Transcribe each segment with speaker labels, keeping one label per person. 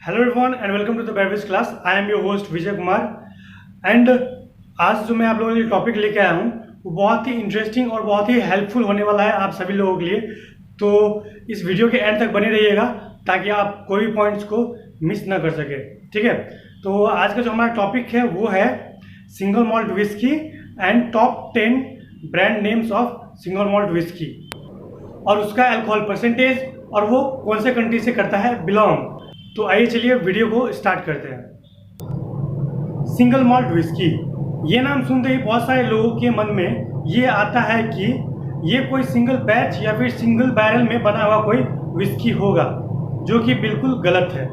Speaker 1: Hello everyone and welcome to the beverage class. I am your host Vijay Kumar and आज जो मैं आप लोगों के लिए टॉपिक लेके आया हूँ वो बहुत ही इंटरेस्टिंग और बहुत ही हेल्पफुल होने वाला है आप सभी लोगों के लिए। तो इस वीडियो के एंड तक बने रहिएगा ताकि आप कोई भी पॉइंट्स को मिस ना कर सके। ठीक है, तो आज का जो हमारा टॉपिक है वो है single malt whisky and top 10 brand names of single malt whisky और उसका अल्कोहल परसेंटेज और वो कौन से कंट्री से करता है बिलोंग। तो आइए चलिए वीडियो को स्टार्ट करते हैं। सिंगल मॉल्ट विस्की, ये नाम सुनते ही बहुत सारे लोगों के मन में ये आता है कि ये कोई सिंगल बैच या फिर सिंगल बैरल में बना हुआ कोई विस्की होगा, जो कि बिल्कुल गलत है।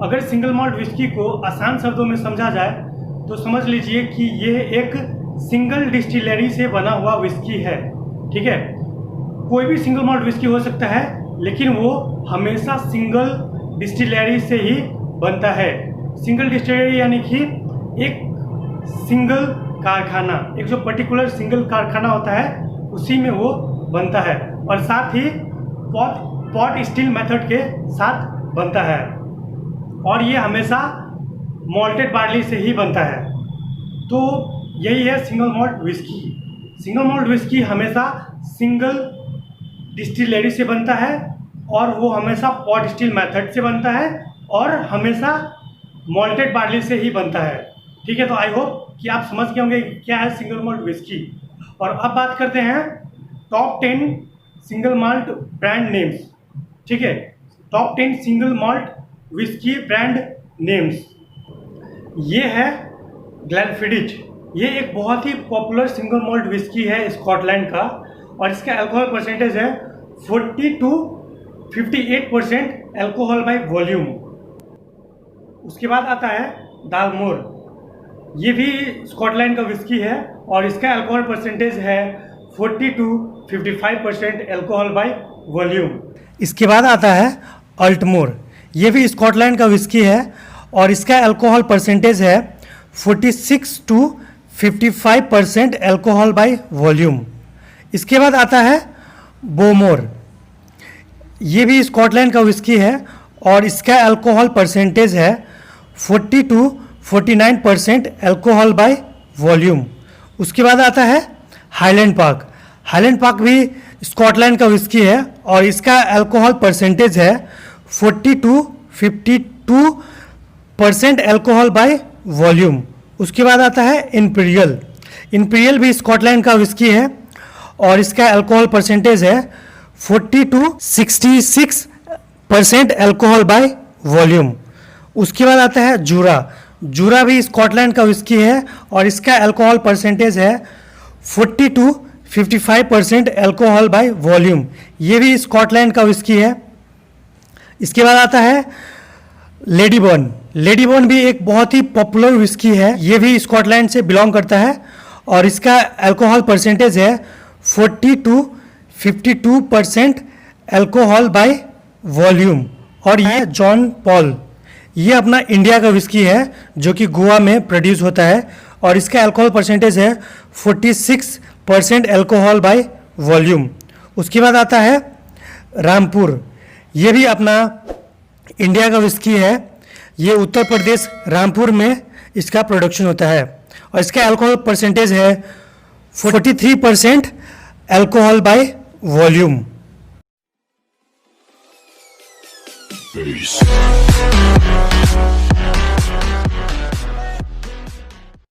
Speaker 1: अगर सिंगल मॉल्ट विस्की को आसान शब्दों में समझा जाए तो समझ लीजिए कि ये एक सिंगल डिस्टिलरी से बना हुआ विस्की है। ठीक है, कोई भी सिंगल मॉल्ट विस्की हो सकता है लेकिन वो हमेशा सिंगल डिस्टिलरी से ही बनता है। सिंगल डिस्टिलरी यानी कि एक सिंगल कारखाना, एक जो पर्टिकुलर सिंगल कारखाना होता है उसी में वो बनता है और साथ ही पॉट स्टिल मेथड के साथ बनता है और ये हमेशा मॉल्टेड बार्ली से ही बनता है। तो यही है single malt whisky. Single malt whisky हमेशा सिंगल डिस्टिलरी से बनता है और वो हमेशा पॉट स्टिल मेथड से बनता है और हमेशा मॉल्टेड बार्ली से ही बनता है। ठीक है, तो आई होप कि आप समझ गए होंगे क्या है सिंगल मॉल्ट विस्की। और अब बात करते हैं top 10 single malt brand names. ठीक है, top 10 single malt whisky brand names. ये है ग्लेनफिडिच। ये एक बहुत ही पॉपुलर सिंगल मॉल्ट विस्की है स्कॉटलैंड का और इसका अल्कोहल परसेंटेज है 40 to 58% अल्कोहल बाय वॉल्यूम। उसके बाद आता है डालमोर। ये भी स्कॉटलैंड का विस्की है और इसका अल्कोहल परसेंटेज है 40 to 55% अल्कोहल बाय वॉल्यूम। इसके बाद आता है अल्टमोर। ये भी स्कॉटलैंड का विस्की है और इसका अल्कोहल परसेंटेज है 46 to 55% अल्कोहल बाय वॉल्यूम। इसके बाद आता है बोमोर। ये भी स्कॉटलैंड का विस्की है और इसका अल्कोहल परसेंटेज है 40 to 49% अल्कोहल बाय वॉल्यूम। उसके बाद आता है हाईलैंड पार्क। हाईलैंड पार्क भी स्कॉटलैंड का विस्की है और इसका अल्कोहल परसेंटेज है 40 to 52% अल्कोहल बाय वॉल्यूम। उसके बाद आता है इंपीरियल। इंपीरियल भी स्कॉटलैंड का विस्की है और इसका अल्कोहल परसेंटेज है 40 to 66% अल्कोहल बाय वॉल्यूम। उसके बाद आता है जूरा। जूरा भी स्कॉटलैंड का विस्की है और इसका अल्कोहल परसेंटेज है 40 to 55% अल्कोहल बाय वॉल्यूम। ये भी स्कॉटलैंड का विस्की है। इसके बाद आता है लेडीबर्न। लेडीबर्न भी एक बहुत ही पॉपुलर विस्की है। ये भी स्कॉटलैंड से बिलोंग करता है और इसका अल्कोहल परसेंटेज है 40 to 52% अल्कोहल बाय वॉल्यूम। और ये जॉन पॉल, ये अपना इंडिया का विस्की है जो कि गोवा में प्रोड्यूस होता है और इसका अल्कोहल परसेंटेज है 46% अल्कोहल बाय वॉल्यूम। उसके बाद आता है रामपुर। ये भी अपना इंडिया का विस्की है। ये उत्तर प्रदेश रामपुर में इसका प्रोडक्शन होता है और इसका अल्कोहल परसेंटेज है 43% अल्कोहल बाय वॉल्यूम।